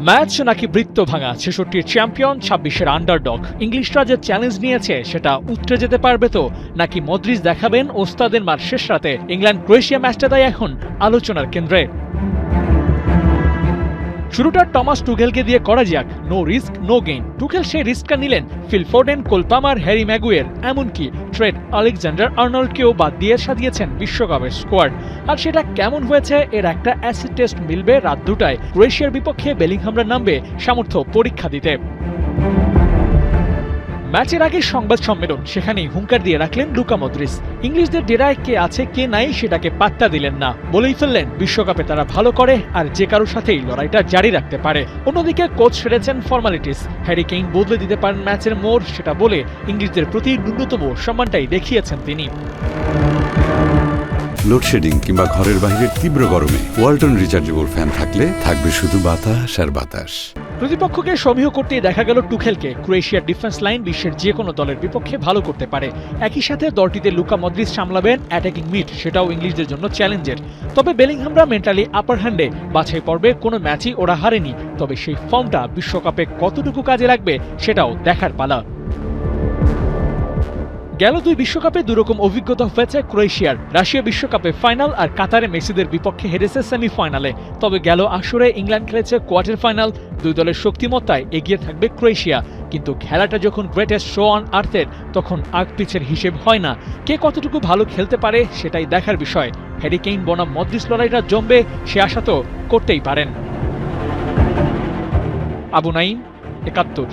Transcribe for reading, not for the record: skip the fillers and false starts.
Match নাকি বৃত্ত ভাঙা ৬৬-র চ্যাম্পিয়ন ২৬-এর আন্ডারডগ। ইংলিশরা যে চ্যালেঞ্জ নিয়েছে সেটা উতরে যেতে পারবে তো, নাকি মদ্রিচ দেখাবেন ওস্তাদের মার শেষ রাতে? ইংল্যান্ড ক্রোয়েশিয়া ম্যাচটা তাই এখন আলোচনার কেন্দ্রে। শুরুটা টমাস টুখেলকে দিয়ে করা যাক। No risk no gain. Tuchel সেই রিস্কটা নিলেন Phil Foden, Cole Palmer, Harry Maguire, এমনকি ট্রেন্ট আলেকজান্ডার-আর্নল্ডকেও বাদ দিয়ে সাজিয়েছেন বিশ্বকাপের স্কোয়াড। আর সেটা কেমন হয়েছে এর একটা অ্যাসিড টেস্ট মিলবে রাত ২টায়। ক্রোয়েশিয়ার বিপক্ষে বেলিংহামরা নামবে সামর্থ্য পরীক্ষা দিতে। ম্যাচের আগে সংবাদ সম্মেলন, সেখানেই হুঙ্কার দিয়ে রাখলেন লুকা মদ্রিচ। ইংলিশদের ডেরায় কে আছে কে নাই সেটাকে পাত্তা দিলেন না, বলেই ফেললেন বিশ্বকাপে তারা ভালো করে আর যে কারোর সাথেই লড়াইটা জারি রাখতে পারে। অন্যদিকে কোচ সেরেছেন ফর্মালিটিস। হ্যারি কেইন বদলে দিতে পারেন ম্যাচের মোড়, সেটা বলে ইংলিশদের প্রতি ন্যূনতম সম্মানটাই দেখিয়েছেন তিনি। লোডশেডিং কিংবা ঘরের বাইরের তীব্র গরমে ওয়ালটন রিচার্জেবল ফ্যান থাকলে থাকবে শুধু বাতাস আর বাতাস। প্রতিপক্ষকে সমীহ করতেই দেখা গেল টুখেলকে। ক্রোয়েশিয়ার ডিফেন্স লাইন বিশ্বের যে কোনো দলের বিপক্ষে ভালো করতে পারে। একই সাথে দলটিতে লুকা মদ্রিচ সামলাবেন অ্যাটাকিং মিড, সেটাও ইংলিশদের জন্য চ্যালেঞ্জের। তবে বেলিংহামরা মেন্টালি আপার হ্যান্ডে। বাছাই পর্বে কোনো ম্যাচই ওরা হারেনি, তবে সেই ফর্মটা বিশ্বকাপে কতটুকু কাজে লাগবে সেটাও দেখার পালা। গেল দুই বিশ্বকাপে দুরকম অভিজ্ঞতা হয়েছে ক্রোয়েশিয়ার। রাশিয়া বিশ্বকাপে ফাইনাল আর কাতারে মেসিদের বিপক্ষে হেরেছে সেমিফাইনালে। তবে গেল আসরে ইংল্যান্ড খেলেছে কোয়ার্টার ফাইনাল। দুই দলের শক্তিমত্তায় এগিয়ে থাকবে ক্রোয়েশিয়া, কিন্তু খেলাটা যখন গ্রেটেস্ট শো অন আর্থের তখন আগ পিছের হিসেব হয় না। কে কতটুকু ভালো খেলতে পারে সেটাই দেখার বিষয়। হ্যারি কেইন বনাম মদ্রিচ লড়াইটা জমবে সে আশা তো করতেই পারেন। আবু নাঈম, ৭১।